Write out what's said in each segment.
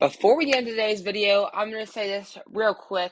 Before we get into today's video, I'm going to say this real quick.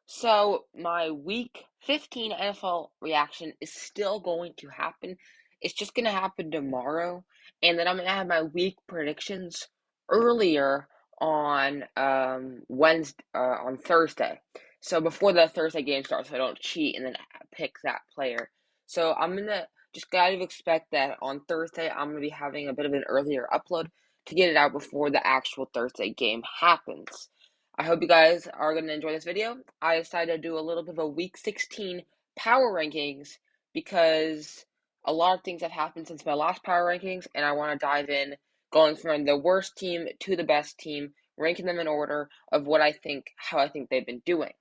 So, my week 15 NFL reaction is still going to happen. It's just going to happen tomorrow. And then I'm going to have my week predictions earlier on on Thursday. So, before the Thursday game starts, so I don't cheat and then pick that player. So, I'm going to just gotta expect that on Thursday, I'm going to be having a bit of an earlier upload to get it out before the actual Thursday game happens. I hope you guys are going to enjoy this video. I decided to do a little bit of a Week 16 power rankings because a lot of things have happened since my last power rankings, and I want to dive in, going from the worst team to the best team, ranking them in order of how I think they've been doing.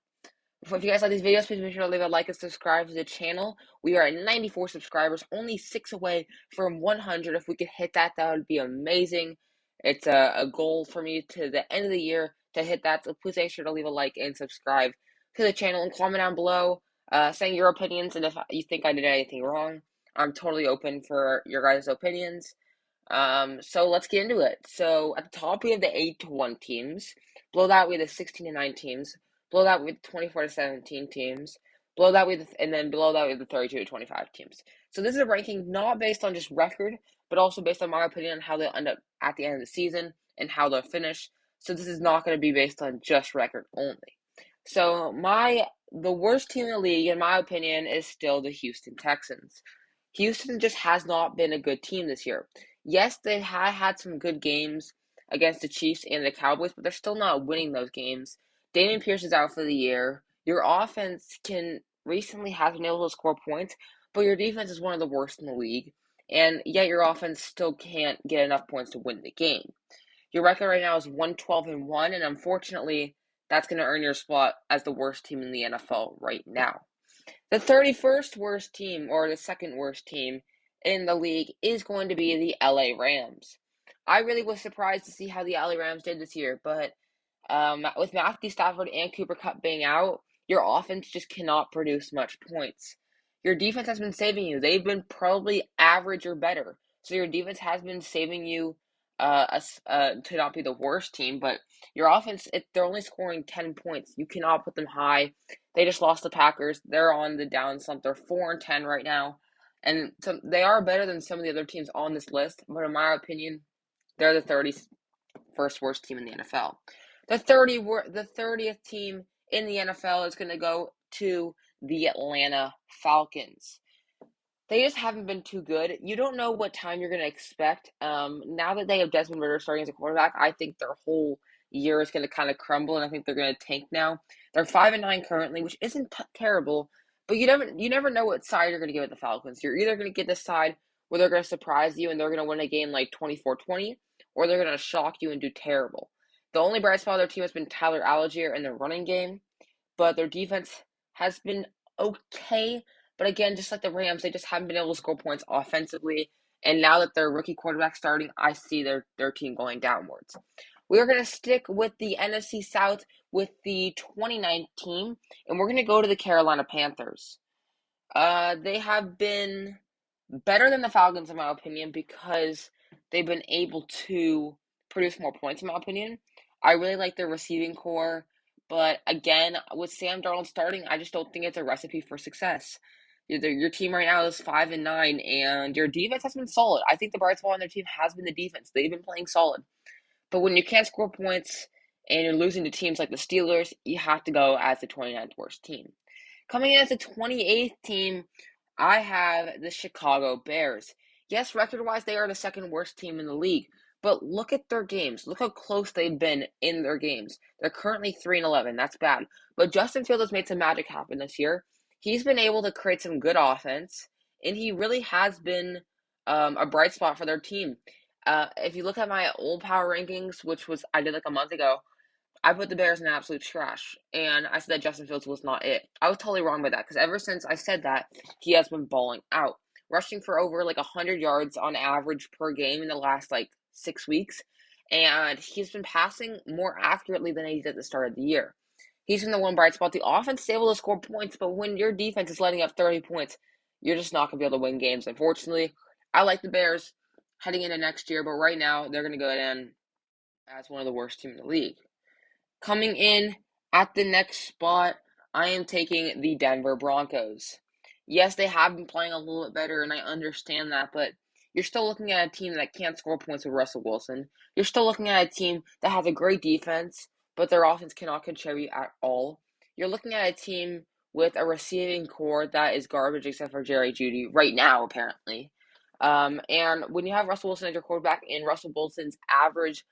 If you guys like these videos, please make sure to leave a like and subscribe to the channel. We are at 94 subscribers, only 6 away from 100. If we could hit that, that would be amazing. It's a goal for me to the end of the year to hit that, so please make sure to leave a like and subscribe to the channel and comment down below saying your opinions, and if you think I did anything wrong. I'm totally open for your guys' opinions. So let's get into it. So at the top, we have the 8-1 teams. Below that, we have the 16-9 teams. Below that, we have the 24-17 teams. And then below that, we have the 32-25 teams. So this is a ranking not based on just record, but also based on my opinion on how they'll end up at the end of the season and how they'll finish. So this is not going to be based on just record only. So the worst team in the league, in my opinion, is still the Houston Texans. Houston just has not been a good team this year. Yes, they had some good games against the Chiefs and the Cowboys, but they're still not winning those games. Dameon Pierce is out for the year. Your offense recently has been able to score points, but your defense is one of the worst in the league, and yet your offense still can't get enough points to win the game. Your record right now is 112-1, and unfortunately, that's going to earn your spot as the worst team in the NFL right now. The 31st worst team, or the second worst team in the league, is going to be the LA Rams. I really was surprised to see how the LA Rams did this year, but with Matthew Stafford and Cooper Kupp being out, your offense just cannot produce much points. Your defense has been saving you. They've been probably average or better. So your defense has been saving you to not be the worst team, but your offense, they're only scoring 10 points. You cannot put them high. They just lost the Packers. They're on the down slump. They're 4-10 right now. And so they are better than some of the other teams on this list, but in my opinion, they're the 31st worst team in the NFL. The 30th team in the NFL is going to go to the Atlanta Falcons. They just haven't been too good. You don't know what time you're going to expect. Now that they have Desmond Ridder starting as a quarterback, I think their whole year is going to kind of crumble, and I think they're going to tank now. They're 5-9 currently, which isn't terrible, but you never know what side you're going to get with the Falcons. You're either going to get the side where they're going to surprise you and they're going to win a game like 24-20, or they're going to shock you and do terrible. The only bright spot of their team has been Tyler Algier in the running game, but their defense has been okay. But again, just like the Rams, they just haven't been able to score points offensively. And now that their rookie quarterback starting, I see their team going downwards. We are going to stick with the NFC South with the 29th team, and we're going to go to the Carolina Panthers. They have been better than the Falcons, in my opinion, because they've been able to produce more points, in my opinion. I really like their receiving core, but again, with Sam Darnold starting, I just don't think it's a recipe for success. Your team right now is 5-9, and your defense has been solid. I think the bright spot on their team has been the defense. They've been playing solid. But when you can't score points and you're losing to teams like the Steelers, you have to go as the 29th worst team. Coming in as the 28th team, I have the Chicago Bears. Yes, record-wise, they are the second worst team in the league, but look at their games. Look how close they've been in their games. They're currently 3-11. That's bad. But Justin Fields has made some magic happen this year. He's been able to create some good offense, and he really has been a bright spot for their team. If you look at my old power rankings, which I did like a month ago, I put the Bears in absolute trash, and I said that Justin Fields was not it. I was totally wrong by that, because ever since I said that, he has been balling out, rushing for over like 100 yards on average per game in the last like 6 weeks, and he's been passing more accurately than he did at the start of the year. He's been the one bright spot. The offense is able to score points, but when your defense is letting up 30 points, you're just not going to be able to win games, unfortunately. I like the Bears heading into next year, but right now they're going to go in as one of the worst teams in the league. Coming in at the next spot, I am taking the Denver Broncos. Yes, they have been playing a little bit better, and I understand that, but you're still looking at a team that can't score points with Russell Wilson. You're still looking at a team that has a great defense, but their offense cannot contribute at all. You're looking at a team with a receiving core that is garbage except for Jerry Jeudy right now, apparently. And when you have Russell Wilson as your quarterback and Russell Wilson's average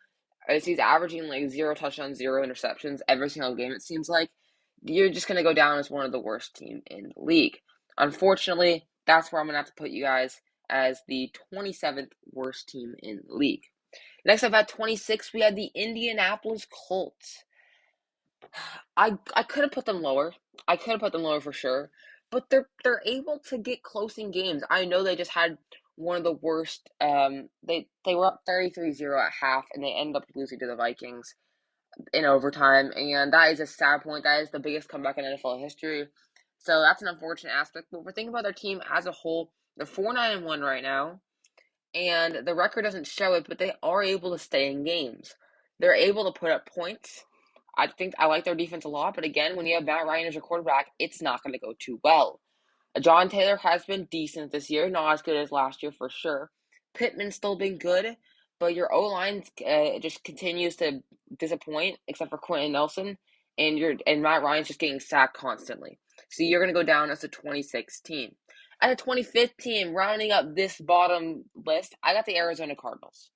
as he's averaging like 0 touchdowns, 0 interceptions every single game, it seems like, you're just going to go down as one of the worst team in the league. Unfortunately, that's where I'm going to have to put you guys as the 27th worst team in the league. Next up at 26, we had the Indianapolis Colts. I could have put them lower. I could have put them lower for sure, but they're able to get close in games. I know they just had one of the worst. They were up 33-0 at half, and they ended up losing to the Vikings in overtime, and that is a sad point. That is the biggest comeback in NFL history. So that's an unfortunate aspect. But we're thinking about their team as a whole. They're 4-9-1 right now, and the record doesn't show it, but they are able to stay in games. They're able to put up points. I think I like their defense a lot, but again, when you have Matt Ryan as your quarterback, it's not going to go too well. John Taylor has been decent this year, not as good as last year for sure. Pittman's still been good, but your O line just continues to disappoint, except for Quentin Nelson, and Matt Ryan's just getting sacked constantly. So you're going to go down as a 2016. At the 25th team, rounding up this bottom list, I got the Arizona Cardinals.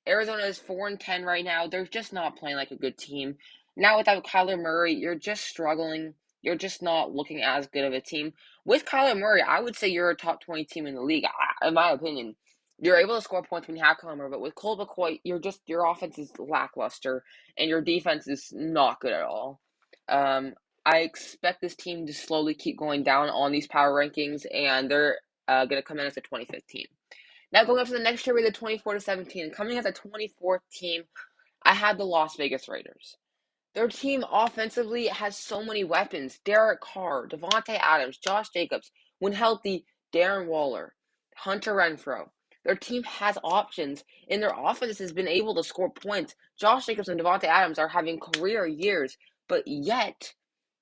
Arizona is 4-10 right now. They're just not playing like a good team. Now without Kyler Murray, you're just struggling. You're just not looking as good of a team. With Kyler Murray, I would say you're a top 20 team in the league, in my opinion. You're able to score points when you have Kyler Murray, but with Colt McCoy, your offense is lackluster and your defense is not good at all. I expect this team to slowly keep going down on these power rankings, and they're going to come in as a 2015. Now going up to the next year, we had the 24-17. Coming as a 24th team, I had the Las Vegas Raiders. Their team offensively has so many weapons. Derek Carr, Devontae Adams, Josh Jacobs, when healthy, Darren Waller, Hunter Renfrow. Their team has options, and their offense has been able to score points. Josh Jacobs and Devontae Adams are having career years, but yet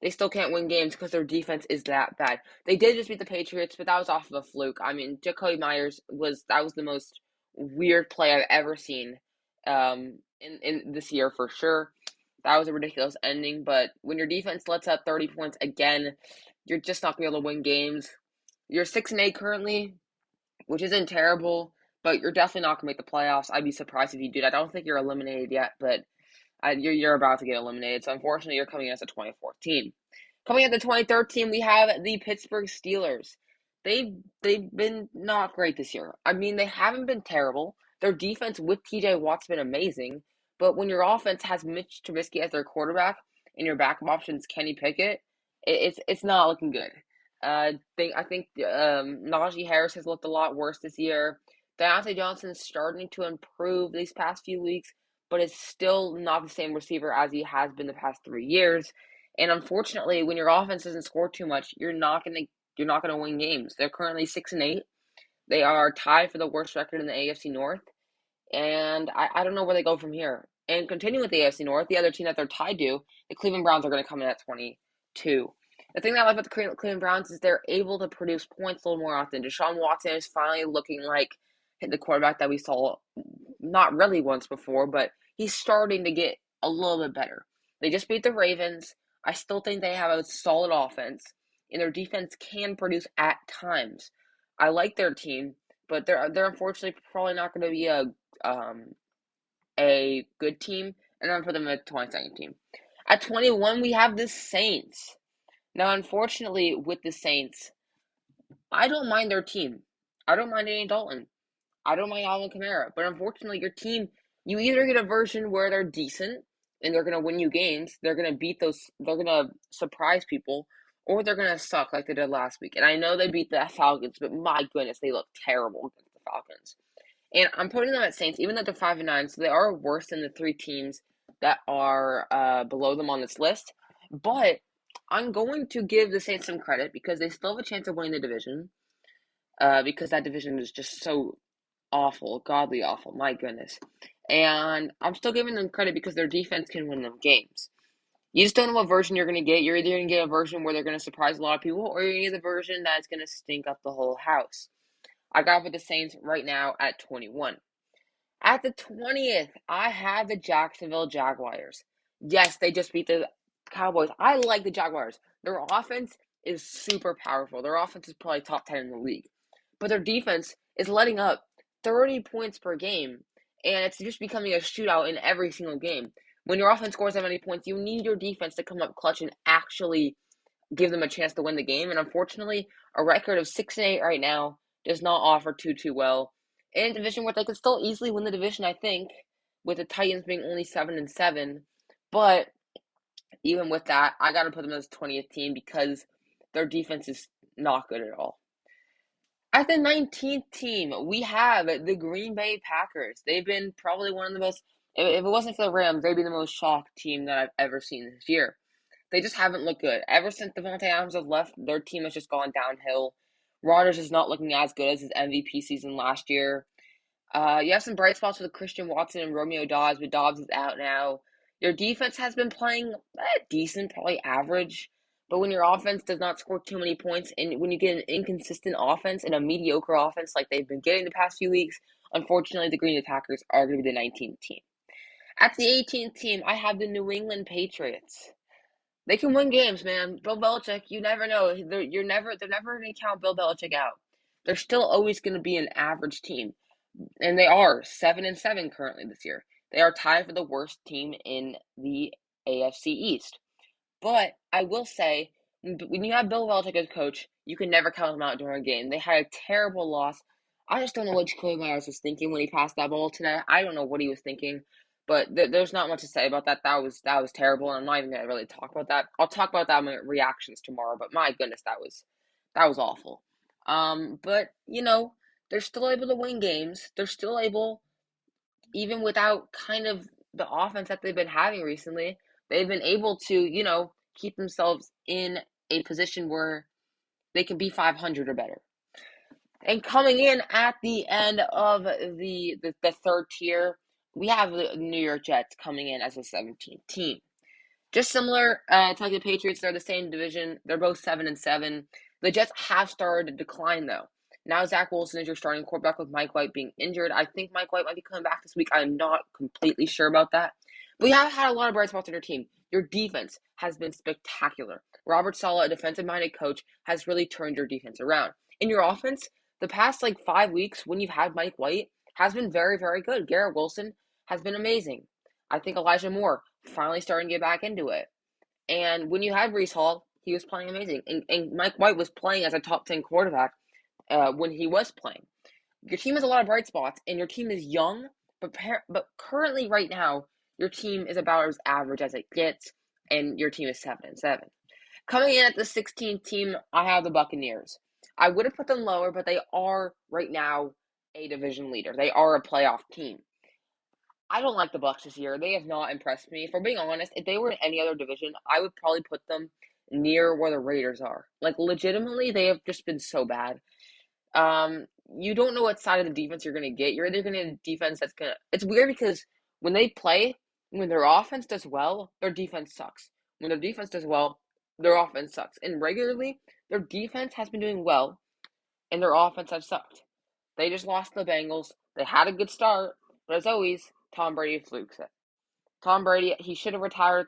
they still can't win games because their defense is that bad. They did just beat the Patriots, but that was off of a fluke. I mean, Jacoby Myers was the most weird play I've ever seen in this year for sure. That was a ridiculous ending, but when your defense lets up 30 points again, you're just not going to be able to win games. You're 6-8 currently, which isn't terrible, but you're definitely not going to make the playoffs. I'd be surprised if you did. I don't think you're eliminated yet, but you're about to get eliminated. So unfortunately, you're coming in as a 2014. Coming at the 2013, we have the Pittsburgh Steelers. They've been not great this year. I mean, they haven't been terrible. Their defense with TJ Watt's been amazing, but when your offense has Mitch Trubisky as their quarterback and your backup options Kenny Pickett, it's not looking good. I think Najee Harris has looked a lot worse this year. Diontae Johnson's starting to improve these past few weeks, but is still not the same receiver as he has been the past 3 years. And unfortunately, when your offense doesn't score too much, you're not gonna win games. They're currently 6-8. They are tied for the worst record in the AFC North, and I don't know where they go from here. And continuing with the AFC North, the other team that they're tied to, the Cleveland Browns, are going to come in at 22. The thing that I like about the Cleveland Browns is they're able to produce points a little more often. Deshaun Watson is finally looking like the quarterback that we saw not really once before, but he's starting to get a little bit better. They just beat the Ravens. I still think they have a solid offense, and their defense can produce at times. I like their team, but they're unfortunately probably not going to be a good team, and I'm put them at 22nd team. At 21, we have the Saints. Now, unfortunately, with the Saints, I don't mind their team. I don't mind Andy Dalton. I don't mind Alvin Kamara. But unfortunately, your team, you either get a version where they're decent and they're going to win you games, they're going to they're going to surprise people, or they're going to suck like they did last week. And I know they beat the Falcons, but my goodness, they look terrible against the Falcons. And I'm putting them at Saints, even though they're 5-9, so they are worse than the three teams that are below them on this list. But I'm going to give the Saints some credit because they still have a chance of winning the division. Because that division is just so awful, godly awful. My goodness. And I'm still giving them credit because their defense can win them games. You just don't know what version you're going to get. You're either going to get a version where they're going to surprise a lot of people, or you're going to get the version that's going to stink up the whole house. I got with the Saints right now at 21. At the 20th, I have the Jacksonville Jaguars. Yes, they just beat the Cowboys. I like the Jaguars. Their offense is super powerful. Their offense is probably top 10 in the league. But their defense is letting up 30 points per game, and it's just becoming a shootout in every single game. When your offense scores that many points, you need your defense to come up clutch and actually give them a chance to win the game. And unfortunately, a record of 6-8 right now does not offer too well in a division where they could still easily win the division. I think with the Titans being only 7-7, but even with that, I got to put them as 20th team because their defense is not good at all. At the 19th team, we have the Green Bay Packers. They've been probably one of the most, if it wasn't for the Rams, they'd be the most shocked team that I've ever seen this year. They just haven't looked good. Ever since Davante Adams has left, their team has just gone downhill. Rodgers is not looking as good as his MVP season last year. You have some bright spots with Christian Watson and Romeo Dobbs, but Dobbs is out now. Your defense has been playing decent, probably average. But when your offense does not score too many points, and when you get an inconsistent offense and a mediocre offense like they've been getting the past few weeks, unfortunately, the Green Bay Packers are going to be the 19th team. At the 18th team, I have the New England Patriots. They can win games, man. Bill Belichick, you never know. They're never going to count Bill Belichick out. They're still always going to be an average team, and they are 7-7 currently this year. They are tied for the worst team in the AFC East. But I will say, when you have Bill Belichick as coach, you can never count them out during a game. They had a terrible loss. I just don't know what Jacoby Myers was thinking when he passed that ball today. I don't know what he was thinking, but there's not much to say about that. That was terrible, and I'm not even gonna really talk about that. I'll talk about that in my reactions tomorrow. But my goodness, that was awful. But they're still able to win games. They're still able, even without kind of the offense that they've been having recently, they've been able to, keep themselves in a position where they can be 500 or better. And coming in at the end of the third tier, we have the New York Jets coming in as a 17th team. Just similar to like the Patriots, they're the same division. They're both 7-7. The Jets have started to decline though. Now Zach Wilson is your starting quarterback with Mike White being injured. I think Mike White might be coming back this week. I'm not completely sure about that. But you have had a lot of bright spots on your team. Your defense has been spectacular. Robert Saleh, a defensive-minded coach, has really turned your defense around. In your offense, the past 5 weeks when you've had Mike White has been very, very good. Garrett Wilson has been amazing. I think Elijah Moore finally starting to get back into it. And when you had Breece Hall, he was playing amazing. And Mike White was playing as a top 10 quarterback when he was playing. Your team has a lot of bright spots, and your team is young, but currently right now, your team is about as average as it gets, and your team is 7-7. Coming in at the 16th team, I have the Buccaneers. I would have put them lower, but they are right now a division leader. They are a playoff team. I don't like the Bucks this year. They have not impressed me. For being honest, if they were in any other division, I would probably put them near where the Raiders are. Legitimately, they have just been so bad. You don't know what side of the defense you're gonna get. You're either gonna get a defense that's gonna. It's weird because when they play, when their offense does well, their defense sucks. When their defense does well, their offense sucks. And regularly, their defense has been doing well, and their offense has sucked. They just lost to the Bengals. They had a good start, but as always, Tom Brady flukes it. Tom Brady, he should have retired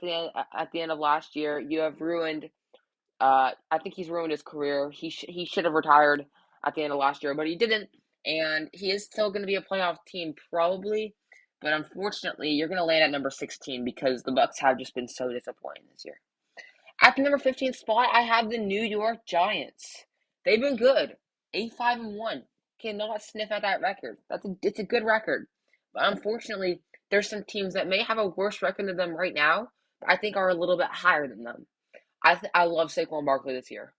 at the end of last year. You have ruined. I think he's ruined his career. He should have retired at the end of last year, but he didn't. And he is still going to be a playoff team probably, but unfortunately, you're going to land at number 16 because the Bucks have just been so disappointing this year. At the number 15th spot, I have the New York Giants. They've been good, 8-5-1. Cannot sniff at that record. It's a good record, but unfortunately, there's some teams that may have a worse record than them right now, but I think are a little bit higher than them. I love Saquon Barkley this year.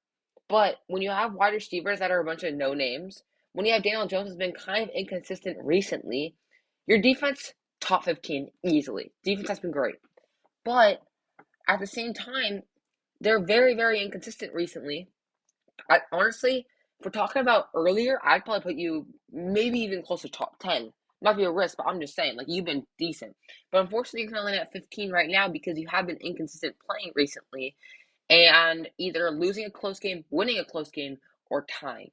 But when you have wide receivers that are a bunch of no names, when you have Daniel Jones has been kind of inconsistent recently, your defense top 15 easily. Defense has been great. But at the same time, they're very, very inconsistent recently. Honestly, if we're talking about earlier, I'd probably put you maybe even close to top 10 Might be a risk, but I'm just saying, like, you've been decent. But unfortunately, you're only at 15 right now because you have been inconsistent playing recently and either losing a close game, winning a close game, or tying.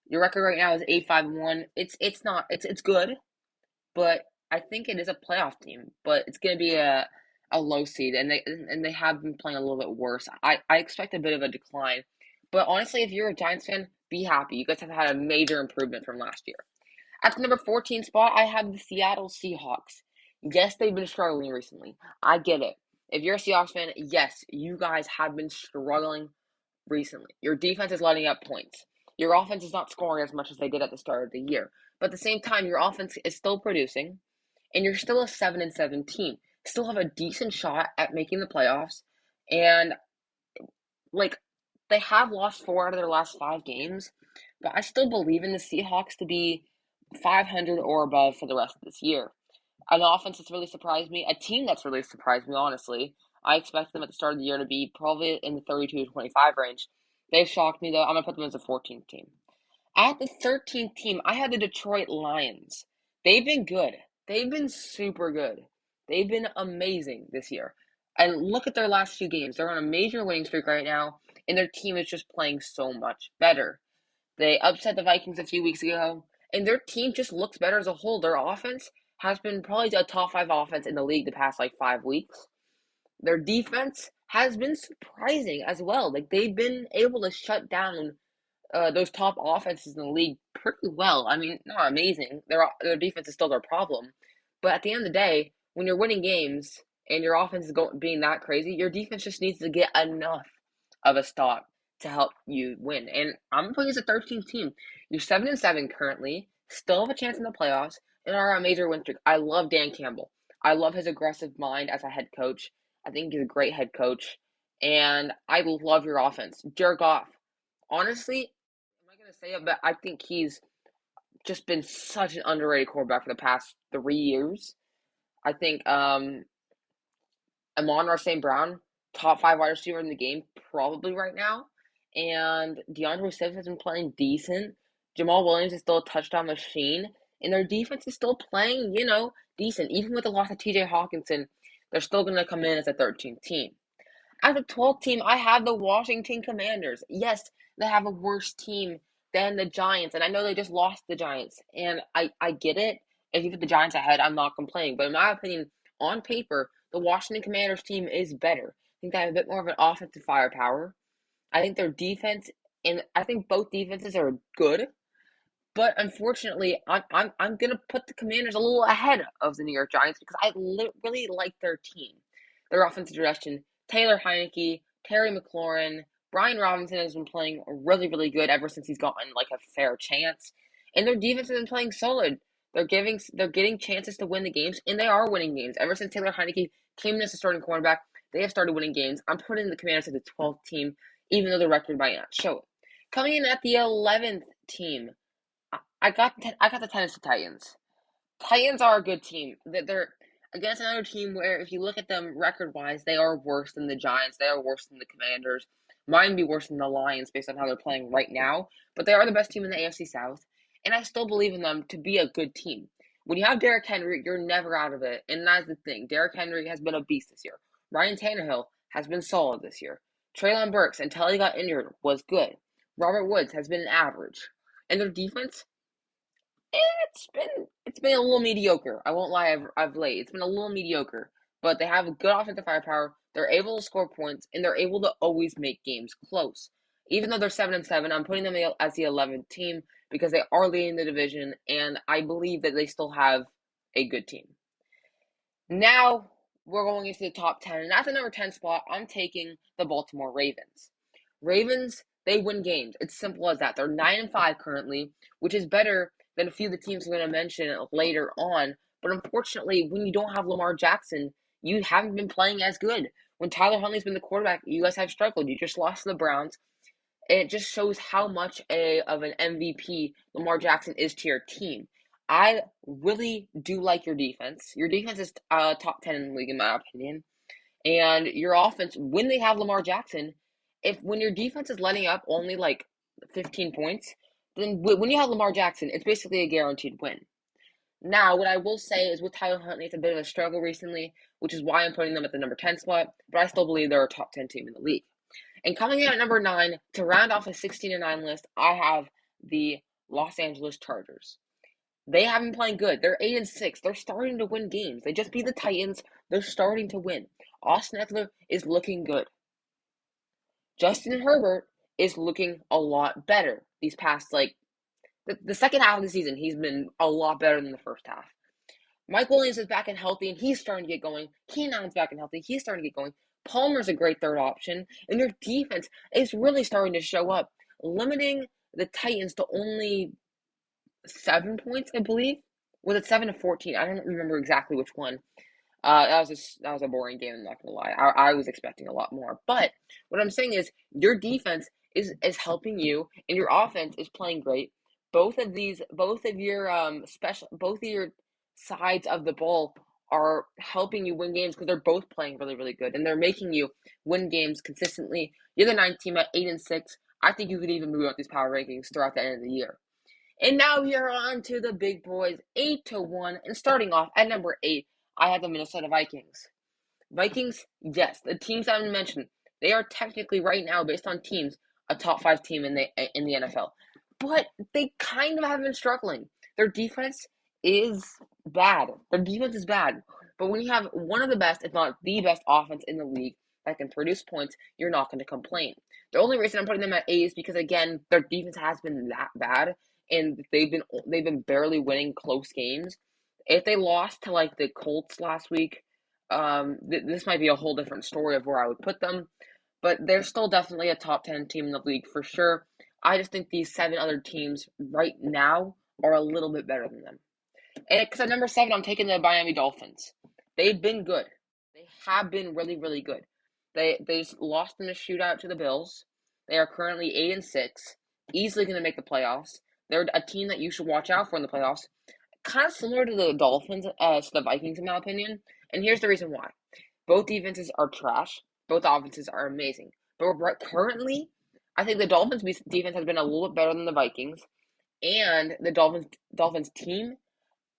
Your record right now is 8-5-1. It's good, but I think it is a playoff team. But it's going to be a low seed, and they have been playing a little bit worse. I expect a bit of a decline, but honestly, if you're a Giants fan, be happy. You guys have had a major improvement from last year. At the number 14 spot, I have the Seattle Seahawks. Yes, they've been struggling recently. I get it. If you're a Seahawks fan, yes, you guys have been struggling recently. Your defense is letting up points. Your offense is not scoring as much as they did at the start of the year. But at the same time, your offense is still producing, and you're still a 7-7 team. Still have a decent shot at making the playoffs. And like they have lost 4 out of their last 5 games, but I still believe in the Seahawks to be 500 or above for the rest of this year. An offense that's really surprised me, a team that's really surprised me, honestly. I expected them at the start of the year to be probably in the 32 to 25 range. They've shocked me, though. I'm going to put them as a 14th team. At the 13th team, I had the Detroit Lions. They've been good. They've been super good. They've been amazing this year. And look at their last few games. They're on a major winning streak right now, and their team is just playing so much better. They upset the Vikings a few weeks ago, and their team just looks better as a whole. Their offense has been probably a top 5 offense in the league the past like 5 weeks. Their defense has been surprising as well. Like they've been able to shut down those top offenses in the league pretty well. I mean, not amazing. Their defense is still their problem, but at the end of the day, when you're winning games and your offense is being that crazy, your defense just needs to get enough of a stop to help you win. And I'm putting as a 13th team. You're 7-7 currently, still have a chance in the playoffs, and are a major win streak. I love Dan Campbell. I love his aggressive mind as a head coach. I think he's a great head coach, and I love your offense. Jared Goff, honestly, I'm not gonna say it, but I think he's just been such an underrated quarterback for the past 3 years. I think Amon-Ra St. Brown, top 5 wide receiver in the game, probably right now. And DeAndre Swift has been playing decent. Jamal Williams is still a touchdown machine. And their defense is still playing, decent. Even with the loss of TJ Hawkinson, they're still going to come in as a 13th team. As a 12th team, I have the Washington Commanders. Yes, they have a worse team than the Giants, and I know they just lost the Giants, and I get it. If you put the Giants ahead, I'm not complaining. But in my opinion, on paper, the Washington Commanders team is better. I think they have a bit more of an offensive firepower. I think their defense, and I think both defenses are good. But unfortunately, I'm gonna put the Commanders a little ahead of the New York Giants because I really like their team, their offensive direction. Taylor Heineke, Terry McLaurin, Brian Robinson has been playing really good ever since he's gotten like a fair chance, and their defense has been playing solid. They're getting chances to win the games, and they are winning games. Ever since Taylor Heineke came in as a starting cornerback, they have started winning games. I'm putting the Commanders at the 12th team, even though the record might not show it. Coming in at the 11th team, I got the Tennessee Titans. Titans are a good team. They're against another team where, if you look at them record wise, they are worse than the Giants. They are worse than the Commanders. Might be worse than the Lions based on how they're playing right now. But they are the best team in the AFC South, and I still believe in them to be a good team. When you have Derrick Henry, you're never out of it, and that's the thing. Derrick Henry has been a beast this year. Ryan Tannehill has been solid this year. Treylon Burks, until he got injured, was good. Robert Woods has been an average, and their defense it's been a little mediocre. I won't lie, I've late. It's been a little mediocre, but they have a good offensive firepower. They're able to score points, and they're able to always make games close. Even though they're 7-7, I'm putting them as the 11th team because they are leading the division, and I believe that they still have a good team. Now we're going into the top 10, and at the number 10 spot, I'm taking the Baltimore Ravens. Ravens, they win games. It's simple as that. They're 9-5 currently, which is better than a few of the teams I'm going to mention later on. But unfortunately, when you don't have Lamar Jackson, you haven't been playing as good. When Tyler Huntley's been the quarterback, you guys have struggled. You just lost to the Browns. And it just shows how much of an MVP Lamar Jackson is to your team. I really do like your defense. Your defense is top 10 in the league, in my opinion. And your offense, when they have Lamar Jackson, when your defense is letting up only like 15 points, then when you have Lamar Jackson, it's basically a guaranteed win. Now, what I will say is with Tyler Huntley, it's a bit of a struggle recently, which is why I'm putting them at the number 10 spot, but I still believe they're a top 10 team in the league. And coming in at number 9, to round off a 16-9 list, I have the Los Angeles Chargers. They have been playing good. They're 8-6. They're starting to win games. They just beat the Titans. They're starting to win. Austin Eckler is looking good. Justin Herbert is looking a lot better these past, the second half of the season. He's been a lot better than the first half. Mike Williams is back and healthy, and he's starting to get going. Keenan Allen's back and healthy. He's starting to get going. Palmer's a great third option. And your defense is really starting to show up, limiting the Titans to only 7 points, I believe. Was it 7-14? I don't remember exactly which one. That was a boring game. I'm not gonna lie. I was expecting a lot more. But what I'm saying is your defense is helping you, and your offense is playing great. Both of your sides of the ball are helping you win games because they're both playing really, really good, and they're making you win games consistently. You're the 9th team at 8-6. I think you could even move up these power rankings throughout the end of the year. And now we are on to the big boys, 8-1, and starting off at number 8, I have the Minnesota Vikings. Vikings, yes, the teams I mentioned, they are technically right now, based on teams, a top 5 team in the NFL. But they kind of have been struggling. Their defense is bad. Their defense is bad. But when you have one of the best, if not the best offense in the league that can produce points, you're not going to complain. The only reason I'm putting them at 8 is because again, their defense has been that bad, and they've been barely winning close games. If they lost to like the Colts last week, this might be a whole different story of where I would put them, but they're still definitely a top 10 team in the league for sure. I just think these 7 other teams right now are a little bit better than them. And because at number 7, I'm taking the Miami Dolphins. They've been good. They have been really, really good. They just lost in a shootout to the Bills. They are currently 8-6, easily going to make the playoffs. They're a team that you should watch out for in the playoffs. Kind of similar to the Dolphins, to the Vikings, in my opinion. And here's the reason why. Both defenses are trash. Both offenses are amazing. But currently, I think the Dolphins defense has been a little bit better than the Vikings. And the Dolphins team,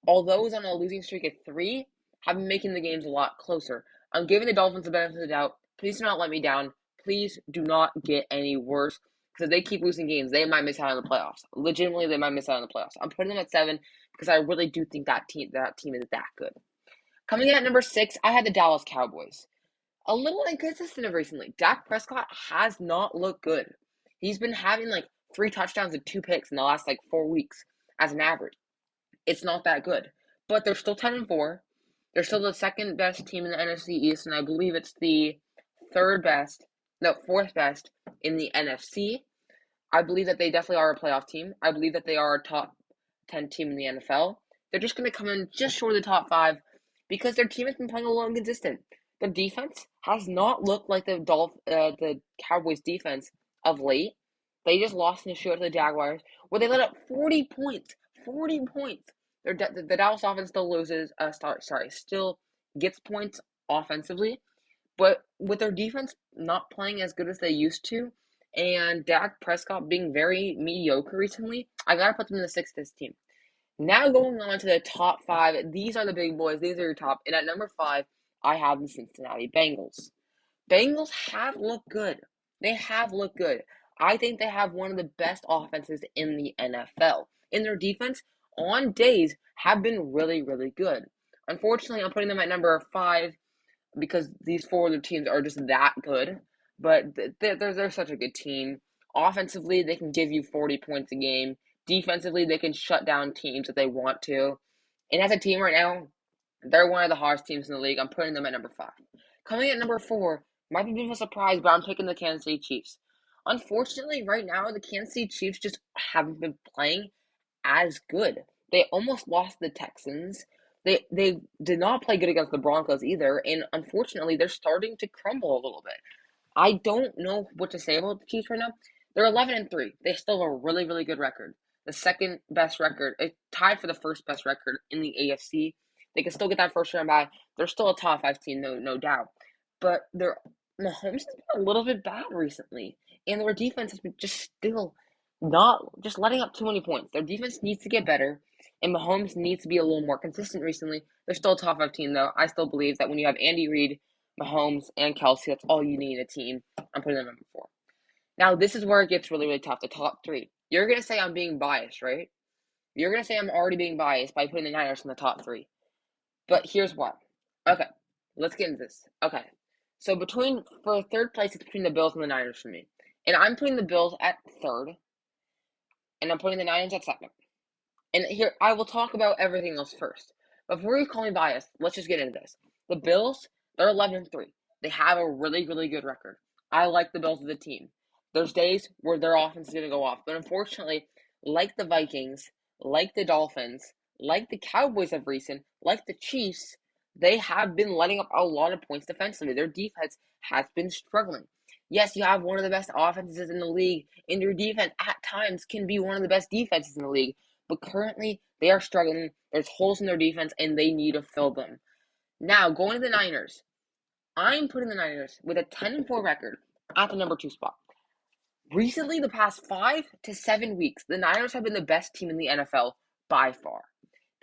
although it's on a losing streak of 3, have been making the games a lot closer. I'm giving the Dolphins the benefit of the doubt. Please do not let me down. Please do not get any worse. Because if they keep losing games, they might miss out on the playoffs. Legitimately, they might miss out on the playoffs. I'm putting them at 7 because I really do think that team is that good. Coming in at number 6, I had the Dallas Cowboys. A little inconsistent recently. Dak Prescott has not looked good. He's been having like 3 touchdowns and 2 picks in the last 4 weeks as an average. It's not that good. But they're still 10-4. They're still the second best team in the NFC East, and I believe it's the fourth best in the NFC. I believe that they definitely are a playoff team. I believe that they are a top 10 team in the NFL. They're just going to come in just short of the top 5 because their team has been playing a little inconsistent. Their defense has not looked like the Cowboys' defense of late. They just lost in a shootout to the Jaguars, where they let up 40 points. 40 points. The Dallas offense still loses. Still gets points offensively, but with their defense not playing as good as they used to, and Dak Prescott being very mediocre recently, I gotta put them in the 6th best team. Now going on to the top 5, these are the big boys. These are your top. And at number 5, I have the Cincinnati Bengals. Bengals have looked good. They have looked good. I think they have one of the best offenses in the NFL. And their defense, on days, have been really, really good. Unfortunately, I'm putting them at number 5 because these 4 other teams are just that good. But they're such a good team. Offensively, they can give you 40 points a game. Defensively, they can shut down teams if they want to. And as a team right now, they're one of the hardest teams in the league. I'm putting them at number 5. Coming at number 4, might be a bit of a surprise, but I'm picking the Kansas City Chiefs. Unfortunately, right now, the Kansas City Chiefs just haven't been playing as good. They almost lost the Texans. They did not play good against the Broncos either, and unfortunately, they're starting to crumble a little bit. I don't know what to say about the Chiefs right now. They're 11-3. They still have a really, really good record. The second best record, tied for the first best record in the AFC. They can still get that first round bye. They're still a top 5 team, no doubt. But Mahomes has been a little bit bad recently, and their defense has been just still not just letting up too many points. Their defense needs to get better, and Mahomes needs to be a little more consistent recently. They're still a top 5 team, though. I still believe that when you have Andy Reid, Mahomes, and Kelsey, that's all you need in a team. I'm putting them number 4. Now, this is where it gets really, really tough. The top 3. You're going to say I'm being biased, right? You're going to say I'm already being biased by putting the Niners in the top 3. But here's why. Okay, let's get into this. Okay, so for third place, it's between the Bills and the Niners for me. And I'm putting the Bills at 3rd, and I'm putting the Niners at 2nd. And here, I will talk about everything else first. But before you call me biased, let's just get into this. The Bills, they're 11-3. They have a really, really good record. I like the Bills as a team. There's days where their offense is going to go off. But unfortunately, like the Vikings, like the Dolphins, like the Cowboys of recent, like the Chiefs, they have been letting up a lot of points defensively. Their defense has been struggling. Yes, you have one of the best offenses in the league, and your defense at times can be one of the best defenses in the league. But currently, they are struggling. There's holes in their defense, and they need to fill them. Now, going to the Niners, I'm putting the Niners with a 10-4 record at the number 2 spot. Recently, the past 5 to 7 weeks, the Niners have been the best team in the NFL by far.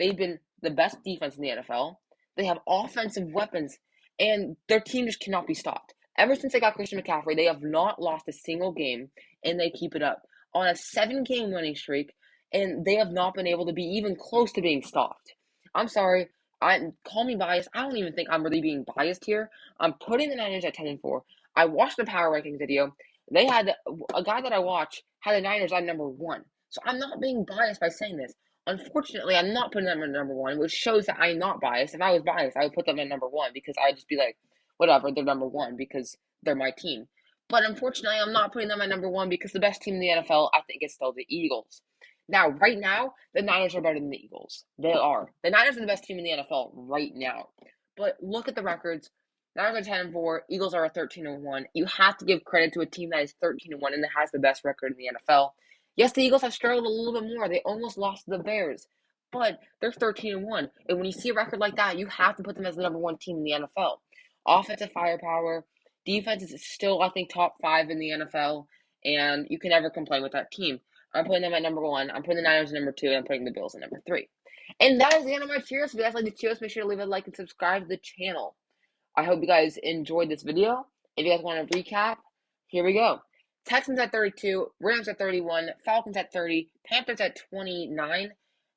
They've been the best defense in the NFL. They have offensive weapons, and their team just cannot be stopped. Ever since they got Christian McCaffrey, they have not lost a single game, and they keep it up on a 7-game winning streak, and they have not been able to be even close to being stopped. I'm sorry. Call me biased. I don't even think I'm really being biased here. I'm putting the Niners at 10-4. I watched the power rankings video. They had a guy that I watch had the Niners at number 1. So I'm not being biased by saying this. Unfortunately, I'm not putting them at number 1, which shows that I'm not biased. If I was biased, I would put them at number 1 because I'd just be like, whatever, they're number 1 because they're my team. But unfortunately, I'm not putting them at number 1 because the best team in the NFL, I think, is still the Eagles. Now, right now, the Niners are better than the Eagles. They are. The Niners are the best team in the NFL right now. But look at the records. Niners are 10-4. Eagles are 13-1. You have to give credit to a team that is 13-1 and that has the best record in the NFL. Yes, the Eagles have struggled a little bit more. They almost lost to the Bears, but they're 13-1. And when you see a record like that, you have to put them as the number 1 team in the NFL. Offensive firepower, defense is still, I think, top 5 in the NFL, and you can never complain with that team. I'm putting them at number 1. I'm putting the Niners at number 2, and I'm putting the Bills at number 3. And that is the end of my cheers. If you guys like the cheers, make sure to leave a like and subscribe to the channel. I hope you guys enjoyed this video. If you guys want to recap, here we go. Texans at 32, Rams at 31, Falcons at 30, Panthers at 29,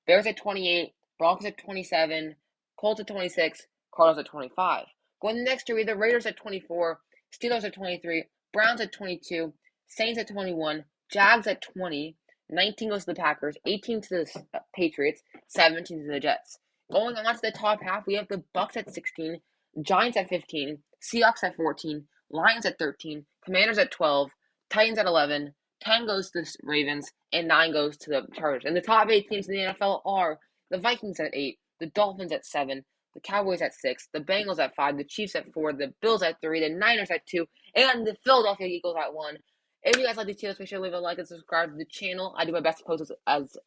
Bears at 28, Broncos at 27, Colts at 26, Cardinals at 25. Going the next year, we have the Raiders at 24, Steelers at 23, Browns at 22, Saints at 21, Jags at 20, 19 goes to the Packers, 18 to the Patriots, 17 to the Jets. Going on to the top half, we have the Bucks at 16, Giants at 15, Seahawks at 14, Lions at 13, Commanders at 12, Titans at 11, 10 goes to the Ravens, and 9 goes to the Chargers. And the top 8 teams in the NFL are the Vikings at 8, the Dolphins at 7, the Cowboys at 6, the Bengals at 5, the Chiefs at 4, the Bills at 3, the Niners at 2, and the Philadelphia Eagles at 1. If you guys like these videos, make sure to leave a like and subscribe to the channel. I do my best to post this as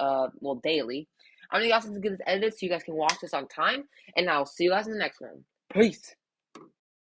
daily. I'm going to get this edited so you guys can watch this on time, and I'll see you guys in the next one. Peace.